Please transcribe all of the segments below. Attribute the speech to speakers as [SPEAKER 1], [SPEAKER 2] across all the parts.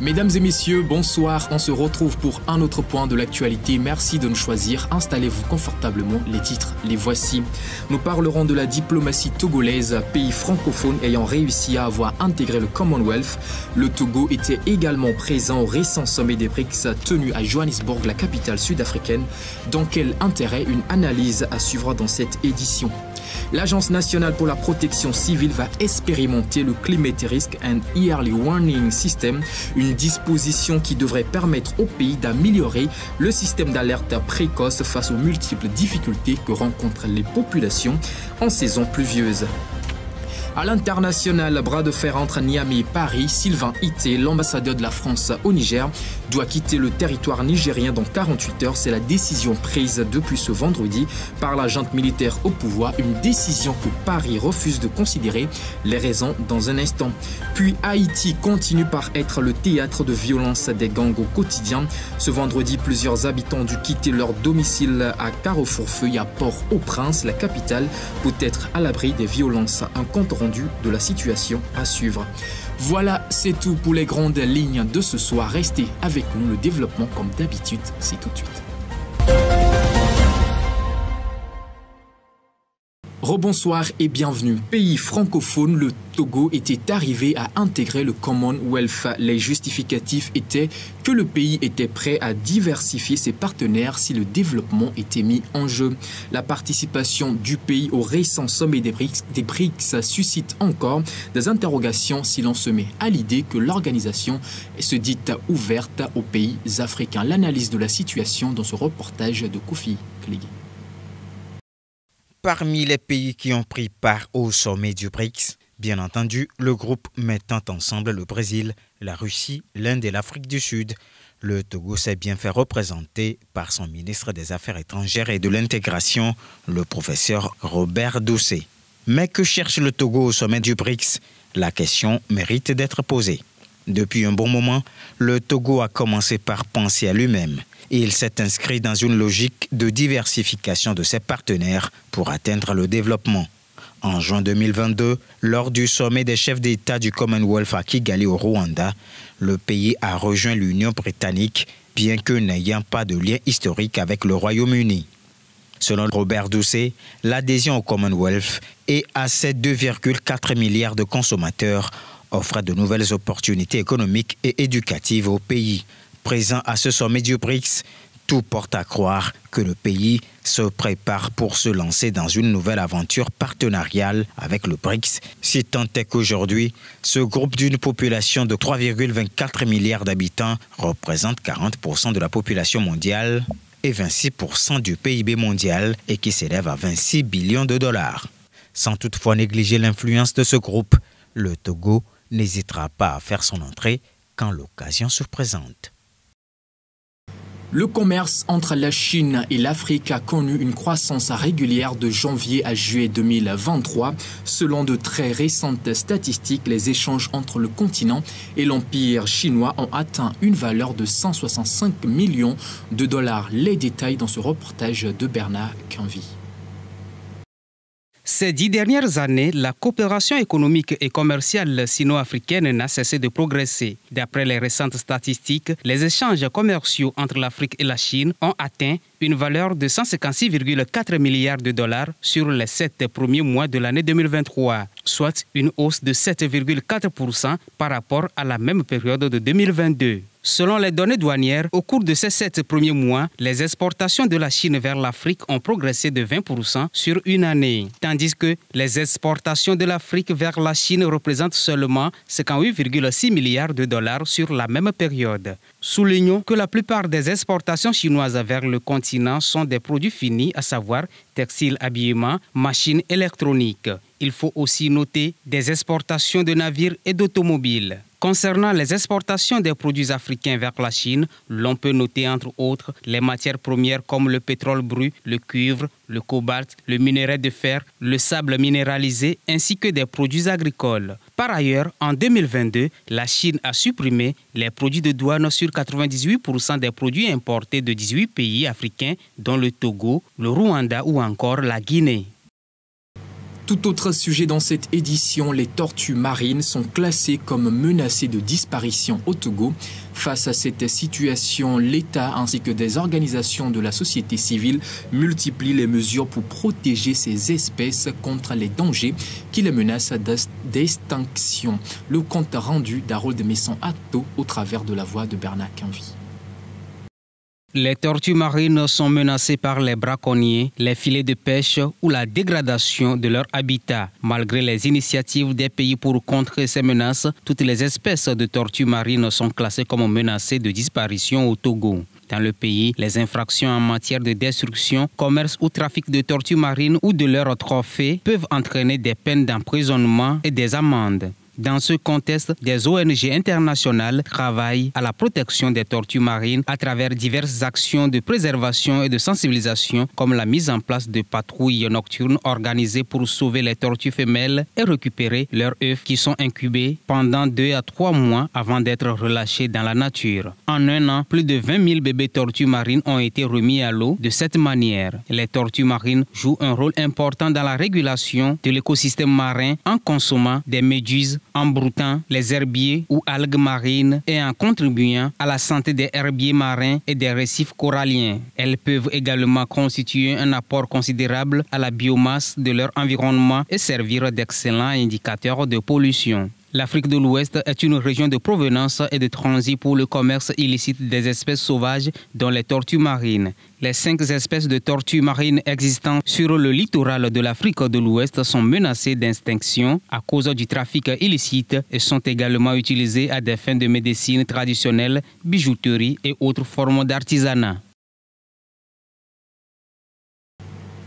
[SPEAKER 1] Mesdames et messieurs, bonsoir. On se retrouve pour un autre point de l'actualité. Merci de nous choisir. Installez-vous confortablement. Les titres, les voici. Nous parlerons de la diplomatie togolaise, pays francophone ayant réussi à avoir intégré le Commonwealth. Le Togo était également présent au récent sommet des BRICS tenu à Johannesburg, la capitale sud-africaine. Dans quel intérêt? Une analyse à suivre dans cette édition. L'Agence nationale pour la protection civile va expérimenter le Climate Risk and Early Warning System, une disposition qui devrait permettre au pays d'améliorer le système d'alerte précoce face aux multiples difficultés que rencontrent les populations en saison pluvieuse. À l'international, bras de fer entre Niamey et Paris, Sylvain Ité, l'ambassadeur de la France au Niger, doit quitter le territoire nigérien dans 48 heures. C'est la décision prise depuis ce vendredi par la junte militaire au pouvoir, une décision que Paris refuse de considérer. Les raisons dans un instant. Puis Haïti continue par être le théâtre de violences des gangs au quotidien. Ce vendredi, plusieurs habitants ont dû quitter leur domicile à Carrefour-Feuille à Port-au-Prince, la capitale, peut être à l'abri des violences. Un compte rendu de la situation à suivre. Voilà, c'est tout pour les grandes lignes de ce soir. Restez avec nous, le développement comme d'habitude, c'est tout de suite. Rebonsoir et bienvenue. Pays francophone, le Togo était arrivé à intégrer le Commonwealth. Les justificatifs étaient que le pays était prêt à diversifier ses partenaires si le développement était mis en jeu. La participation du pays au récent sommet des BRICS suscite encore des interrogations si l'on se met à l'idée que l'organisation se dit ouverte aux pays africains. L'analyse de la situation dans ce reportage de Kofi Kligui.
[SPEAKER 2] Parmi les pays qui ont pris part au sommet du BRICS, bien entendu, le groupe mettant ensemble le Brésil, la Russie, l'Inde et l'Afrique du Sud, le Togo s'est bien fait représenter par son ministre des Affaires étrangères et de l'intégration, le professeur Robert Doucet. Mais que cherche le Togo au sommet du BRICS? La question mérite d'être posée. Depuis un bon moment, le Togo a commencé par penser à lui-même. Et il s'est inscrit dans une logique de diversification de ses partenaires pour atteindre le développement. En juin 2022, lors du sommet des chefs d'État du Commonwealth à Kigali au Rwanda, le pays a rejoint l'Union britannique, bien que n'ayant pas de lien historique avec le Royaume-Uni. Selon Robert Doucet, l'adhésion au Commonwealth et à ses 2,4 milliards de consommateurs offre de nouvelles opportunités économiques et éducatives au pays. Présent à ce sommet du BRICS, tout porte à croire que le pays se prépare pour se lancer dans une nouvelle aventure partenariale avec le BRICS, si tant est qu'aujourd'hui, ce groupe d'une population de 3,24 milliards d'habitants représente 40% de la population mondiale et 26% du PIB mondial et qui s'élève à 26 billions de dollars. Sans toutefois négliger l'influence de ce groupe, le Togo n'hésitera pas à faire son entrée quand l'occasion se présente.
[SPEAKER 1] Le commerce entre la Chine et l'Afrique a connu une croissance régulière de janvier à juillet 2023. Selon de très récentes statistiques, les échanges entre le continent et l'empire chinois ont atteint une valeur de 165 millions de dollars. Les détails dans ce reportage de Bernard Canvy.
[SPEAKER 3] Ces 10 dernières années, la coopération économique et commerciale sino-africaine n'a cessé de progresser. D'après les récentes statistiques, les échanges commerciaux entre l'Afrique et la Chine ont atteint une valeur de 156,4 milliards de dollars sur les 7 premiers mois de l'année 2023, soit une hausse de 7,4% par rapport à la même période de 2022. Selon les données douanières, au cours de ces 7 premiers mois, les exportations de la Chine vers l'Afrique ont progressé de 20% sur une année, tandis que les exportations de l'Afrique vers la Chine représentent seulement 58,6 milliards de dollars sur la même période. Soulignons que la plupart des exportations chinoises vers le continent sont des produits finis, à savoir textiles, habillement, machines électroniques. Il faut aussi noter des exportations de navires et d'automobiles. Concernant les exportations des produits africains vers la Chine, l'on peut noter entre autres les matières premières comme le pétrole brut, le cuivre, le cobalt, le minerai de fer, le sable minéralisé ainsi que des produits agricoles. Par ailleurs, en 2022, la Chine a supprimé les produits de douane sur 98% des produits importés de 18 pays africains dont le Togo, le Rwanda ou encore la Guinée.
[SPEAKER 1] Tout autre sujet dans cette édition, les tortues marines sont classées comme menacées de disparition au Togo. Face à cette situation, l'État ainsi que des organisations de la société civile multiplient les mesures pour protéger ces espèces contre les dangers qui les menacent d'extinction. Le compte rendu d'Harold Messon Atto au travers de la voix de Bernard Quinvy.
[SPEAKER 3] Les tortues marines sont menacées par les braconniers, les filets de pêche ou la dégradation de leur habitat. Malgré les initiatives des pays pour contrer ces menaces, toutes les espèces de tortues marines sont classées comme menacées de disparition au Togo. Dans le pays, les infractions en matière de destruction, commerce ou trafic de tortues marines ou de leurs trophées peuvent entraîner des peines d'emprisonnement et des amendes. Dans ce contexte, des ONG internationales travaillent à la protection des tortues marines à travers diverses actions de préservation et de sensibilisation, comme la mise en place de patrouilles nocturnes organisées pour sauver les tortues femelles et récupérer leurs œufs qui sont incubés pendant 2 à 3 mois avant d'être relâchés dans la nature. En un an, plus de 20 000 bébés tortues marines ont été remis à l'eau de cette manière. Les tortues marines jouent un rôle important dans la régulation de l'écosystème marin en consommant des méduses, en broutant les herbiers ou algues marines et en contribuant à la santé des herbiers marins et des récifs coralliens. Elles peuvent également constituer un apport considérable à la biomasse de leur environnement et servir d'excellents indicateurs de pollution. L'Afrique de l'Ouest est une région de provenance et de transit pour le commerce illicite des espèces sauvages, dont les tortues marines. Les 5 espèces de tortues marines existantes sur le littoral de l'Afrique de l'Ouest sont menacées d'extinction à cause du trafic illicite et sont également utilisées à des fins de médecine traditionnelle, bijouterie et autres formes d'artisanat.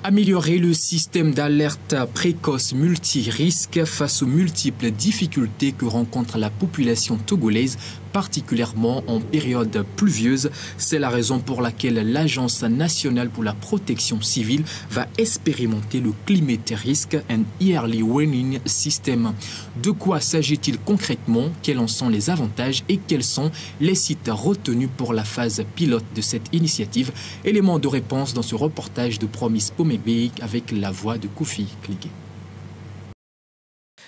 [SPEAKER 1] Améliorer le système d'alerte précoce multirisque face aux multiples difficultés que rencontre la population togolaise, particulièrement en période pluvieuse. C'est la raison pour laquelle l'Agence nationale pour la protection civile va expérimenter le Climate Risk and Yearly Warning System. De quoi s'agit-il concrètement? Quels en sont les avantages et quels sont les sites retenus pour la phase pilote de cette initiative? Élément de réponse dans ce reportage de Promise Pomegbeik avec la voix de Kofi Kligue.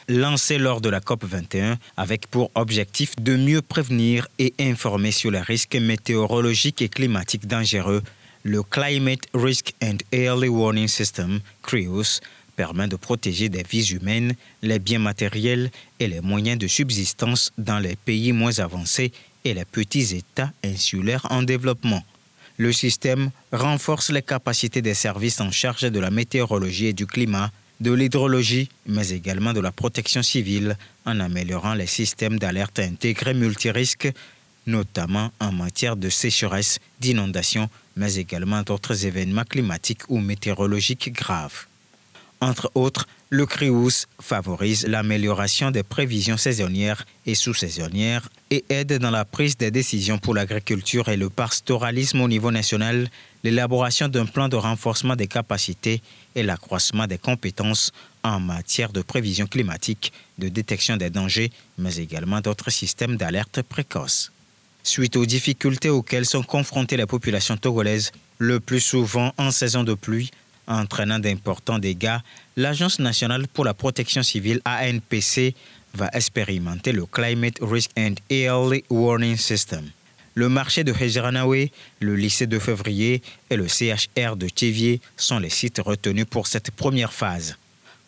[SPEAKER 2] Lancé lors de la COP21 avec pour objectif de mieux prévenir et informer sur les risques météorologiques et climatiques dangereux, le Climate Risk and Early Warning System, CRIOS, permet de protéger des vies humaines, les biens matériels et les moyens de subsistance dans les pays moins avancés et les petits États insulaires en développement. Le système renforce les capacités des services en charge de la météorologie et du climat, de l'hydrologie, mais également de la protection civile, en améliorant les systèmes d'alerte intégrés multirisques, notamment en matière de sécheresse, d'inondation, mais également d'autres événements climatiques ou météorologiques graves. Entre autres, le CRIOS favorise l'amélioration des prévisions saisonnières et sous-saisonnières et aide dans la prise des décisions pour l'agriculture et le pastoralisme au niveau national, l'élaboration d'un plan de renforcement des capacités et l'accroissement des compétences en matière de prévision climatique, de détection des dangers, mais également d'autres systèmes d'alerte précoce. Suite aux difficultés auxquelles sont confrontées les populations togolaises, le plus souvent en saison de pluie, entraînant d'importants dégâts, l'Agence nationale pour la protection civile ANPC va expérimenter le Climate Risk and Early Warning System. Le marché de Hejranawe, le lycée de Février et le CHR de Thiviers sont les sites retenus pour cette première phase.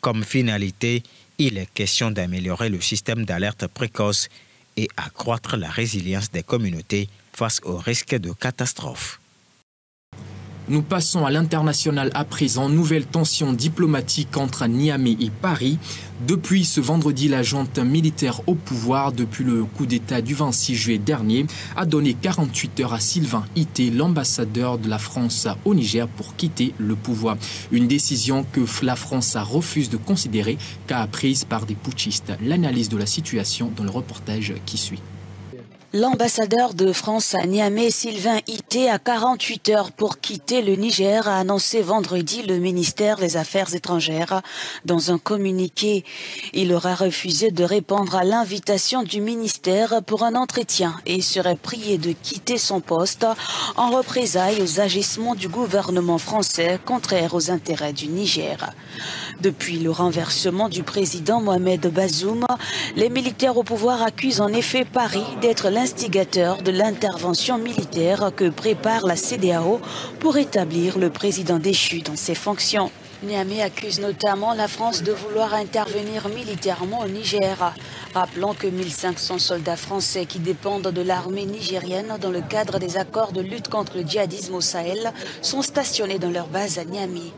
[SPEAKER 2] Comme finalité, il est question d'améliorer le système d'alerte précoce et accroître la résilience des communautés face aux risques de catastrophes.
[SPEAKER 1] Nous passons à l'international à présent. Nouvelle tension diplomatique entre Niamey et Paris. Depuis ce vendredi, la junte militaire au pouvoir, depuis le coup d'État du 26 juillet dernier, a donné 48 heures à Sylvain Ité, l'ambassadeur de la France au Niger, pour quitter le pouvoir. Une décision que la France refuse de considérer car prise par des putschistes. L'analyse de la situation dans le reportage qui suit.
[SPEAKER 4] L'ambassadeur de France à Niamey, Sylvain Ité, a 48 heures pour quitter le Niger, a annoncé vendredi le ministère des Affaires étrangères. Dans un communiqué, il aura refusé de répondre à l'invitation du ministère pour un entretien et serait prié de quitter son poste en représailles aux agissements du gouvernement français contraires aux intérêts du Niger. Depuis le renversement du président Mohamed Bazoum, les militaires au pouvoir accusent en effet Paris d'être l'instigateur de l'intervention militaire que prépare la CEDEAO pour établir le président déchu dans ses fonctions. Niamey accuse notamment la France de vouloir intervenir militairement au Niger. Rappelons que 1500 soldats français qui dépendent de l'armée nigérienne dans le cadre des accords de lutte contre le djihadisme au Sahel sont stationnés dans leur base à Niamey.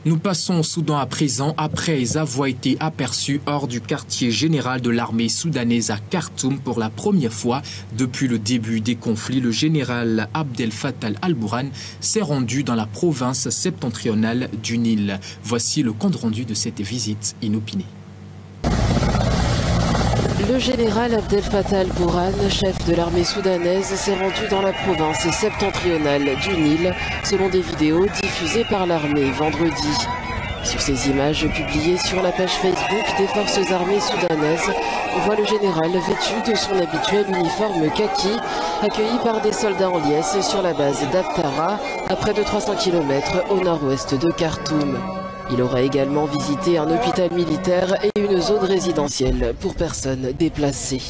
[SPEAKER 1] Nous passons au Soudan à présent. Après avoir été aperçu hors du quartier général de l'armée soudanaise à Khartoum pour la première fois depuis le début des conflits, le général Abdel Fattah al-Burhan s'est rendu dans la province septentrionale du Nil. Voici le compte rendu de cette visite inopinée.
[SPEAKER 5] Le général Abdel Fattah al-Burhan, chef de l'armée soudanaise, s'est rendu dans la province septentrionale du Nil, selon des vidéos diffusées par l'armée vendredi. Sur ces images publiées sur la page Facebook des forces armées soudanaises, on voit le général vêtu de son habituel uniforme kaki, accueilli par des soldats en liesse sur la base d'Abtara, à près de 300 km au nord-ouest de Khartoum. Il aura également visité un hôpital militaire et une zone résidentielle pour personnes déplacées.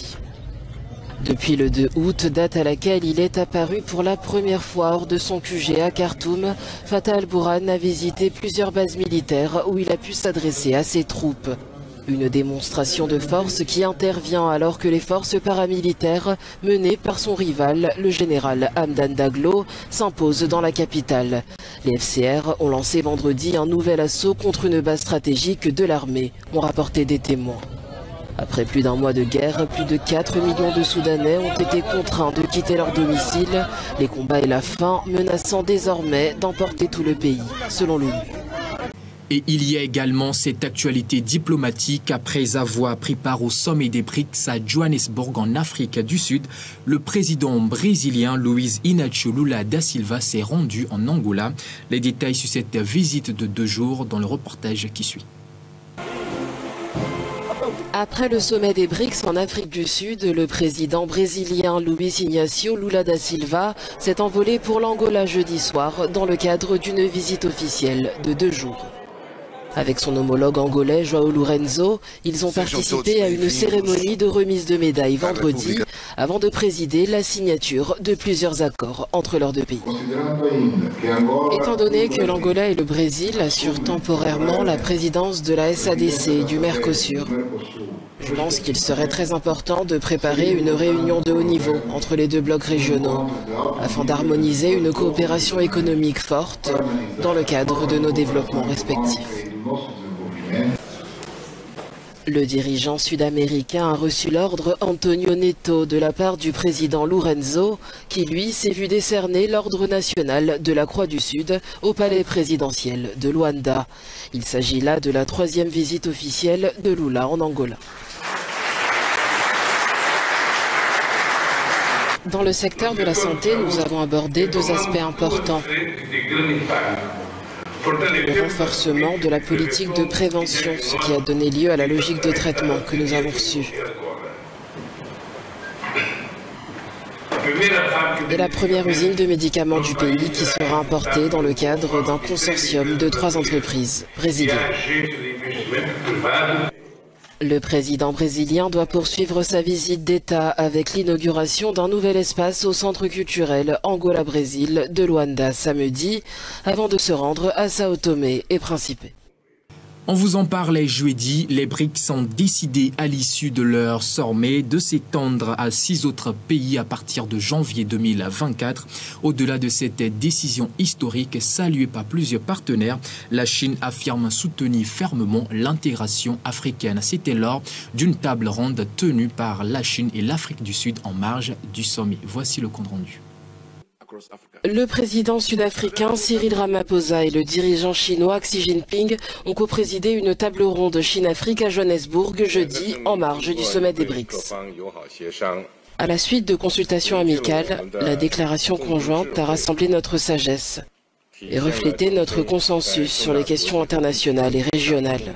[SPEAKER 5] Depuis le 2 août, date à laquelle il est apparu pour la première fois hors de son QG à Khartoum, Fattah al-Burhan a visité plusieurs bases militaires où il a pu s'adresser à ses troupes. Une démonstration de force qui intervient alors que les forces paramilitaires menées par son rival, le général Hamdan Daglo, s'imposent dans la capitale. Les FCR ont lancé vendredi un nouvel assaut contre une base stratégique de l'armée, ont rapporté des témoins. Après plus d'un mois de guerre, plus de 4 millions de Soudanais ont été contraints de quitter leur domicile, les combats et la faim menaçant désormais d'emporter tout le pays, selon l'ONU.
[SPEAKER 1] Et il y a également cette actualité diplomatique. Après avoir pris part au sommet des BRICS à Johannesburg en Afrique du Sud, le président brésilien Luiz Inácio Lula da Silva s'est rendu en Angola. Les détails sur cette visite de 2 jours dans le reportage qui suit.
[SPEAKER 5] Après le sommet des BRICS en Afrique du Sud, le président brésilien Luiz Inácio Lula da Silva s'est envolé pour l'Angola jeudi soir dans le cadre d'une visite officielle de 2 jours. Avec son homologue angolais João Lourenço, ils ont participé à une cérémonie de remise de médailles vendredi avant de présider la signature de plusieurs accords entre leurs 2 pays. Étant donné que l'Angola et le Brésil assurent temporairement la présidence de la SADC et du Mercosur, je pense qu'il serait très important de préparer une réunion de haut niveau entre les 2 blocs régionaux afin d'harmoniser une coopération économique forte dans le cadre de nos développements respectifs. Le dirigeant sud-américain a reçu l'ordre Antonio Neto de la part du président Lourenço, qui lui s'est vu décerner l'ordre national de la Croix du Sud au palais présidentiel de Luanda. Il s'agit là de la 3e visite officielle de Lula en Angola. Dans le secteur de la santé, nous avons abordé 2 aspects importants. Le renforcement de la politique de prévention, ce qui a donné lieu à la logique de traitement que nous avons reçue. Et la première usine de médicaments du pays qui sera importée dans le cadre d'un consortium de 3 entreprises brésiliennes. Le président brésilien doit poursuivre sa visite d'État avec l'inauguration d'un nouvel espace au centre culturel Angola-Brésil de Luanda samedi, avant de se rendre à Sao Tomé et Principe.
[SPEAKER 1] On vous en parlait jeudi, les BRICS ont décidé à l'issue de leur sommet de s'étendre à 6 autres pays à partir de janvier 2024. Au-delà de cette décision historique saluée par plusieurs partenaires, la Chine affirme soutenir fermement l'intégration africaine. C'était lors d'une table ronde tenue par la Chine et l'Afrique du Sud en marge du sommet. Voici le compte rendu.
[SPEAKER 5] Le président sud-africain Cyril Ramaphosa et le dirigeant chinois Xi Jinping ont coprésidé une table ronde Chine-Afrique à Johannesburg jeudi en marge du sommet des BRICS. À la suite de consultations amicales, la déclaration conjointe a rassemblé notre sagesse et reflété notre consensus sur les questions internationales et régionales.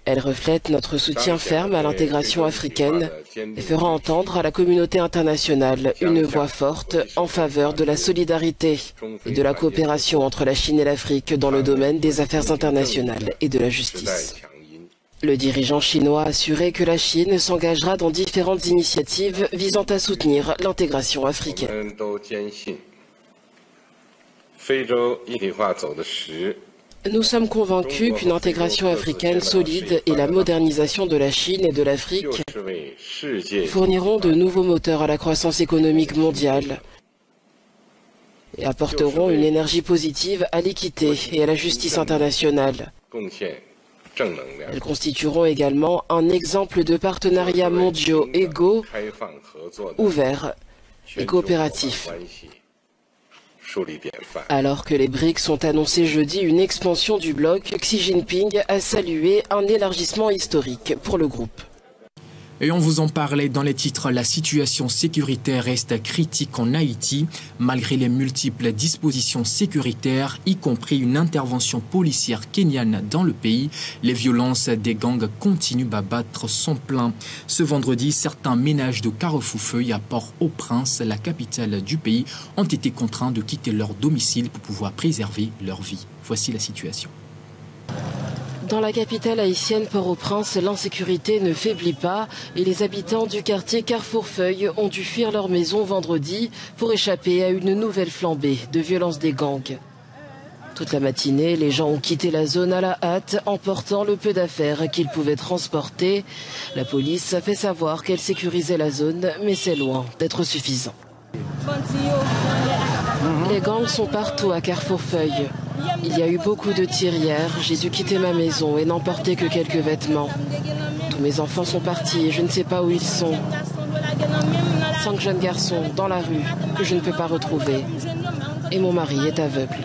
[SPEAKER 5] Elle reflète notre soutien ferme à l'intégration africaine et fera entendre à la communauté internationale une voix forte en faveur de la solidarité et de la coopération entre la Chine et l'Afrique dans le domaine des affaires internationales et de la justice. Le dirigeant chinois a assuré que la Chine s'engagera dans différentes initiatives visant à soutenir l'intégration africaine. Nous sommes convaincus qu'une intégration africaine solide et la modernisation de la Chine et de l'Afrique fourniront de nouveaux moteurs à la croissance économique mondiale et apporteront une énergie positive à l'équité et à la justice internationale. Elles constitueront également un exemple de partenariats mondiaux égaux, ouverts et coopératifs. Alors que les BRICS ont annoncé jeudi une expansion du bloc, Xi Jinping a salué un élargissement historique pour le groupe.
[SPEAKER 1] Et on vous en parlait dans les titres, la situation sécuritaire reste critique en Haïti, malgré les multiples dispositions sécuritaires, y compris une intervention policière kenyane dans le pays. Les violences des gangs continuent à battre son plein. Ce vendredi, certains ménages de Carrefourfeuille à Port-au-Prince, la capitale du pays, ont été contraints de quitter leur domicile pour pouvoir préserver leur vie. Voici la situation.
[SPEAKER 5] Dans la capitale haïtienne Port-au-Prince, l'insécurité ne faiblit pas et les habitants du quartier Carrefourfeuille ont dû fuir leur maison vendredi pour échapper à une nouvelle flambée de violence des gangs. Toute la matinée, les gens ont quitté la zone à la hâte, emportant le peu d'affaires qu'ils pouvaient transporter. La police a fait savoir qu'elle sécurisait la zone, mais c'est loin d'être suffisant. Les gangs sont partout à Carrefourfeuille. Il y a eu beaucoup de tirs hier, j'ai dû quitter ma maison et n'emporter que quelques vêtements. Tous mes enfants sont partis et je ne sais pas où ils sont. 5 jeunes garçons dans la rue que je ne peux pas retrouver. Et mon mari est aveugle.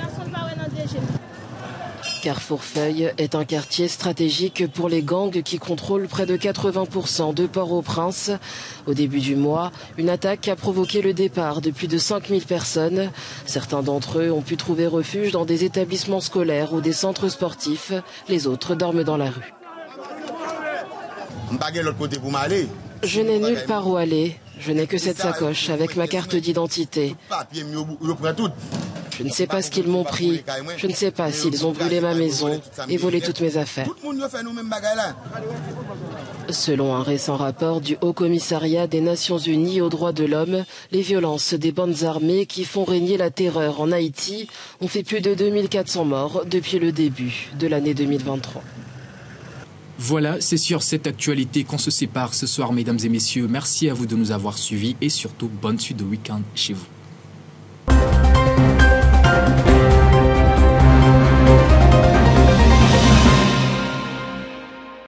[SPEAKER 5] Carrefourfeuille est un quartier stratégique pour les gangs qui contrôlent près de 80% de Port-au-Prince. Au début du mois, une attaque a provoqué le départ de plus de 5000 personnes. Certains d'entre eux ont pu trouver refuge dans des établissements scolaires ou des centres sportifs. Les autres dorment dans la rue. Je n'ai nulle part où aller. Je n'ai que cette sacoche avec ma carte d'identité. Je ne sais pas ce qu'ils m'ont pris. Je ne sais pas s'ils ont brûlé ma maison et volé toutes mes affaires. Selon un récent rapport du Haut Commissariat des Nations Unies aux droits de l'homme, les violences des bandes armées qui font régner la terreur en Haïti ont fait plus de 2400 morts depuis le début de l'année 2023.
[SPEAKER 1] Voilà, c'est sur cette actualité qu'on se sépare ce soir, mesdames et messieurs. Merci à vous de nous avoir suivis et surtout, bonne suite de week-end chez vous.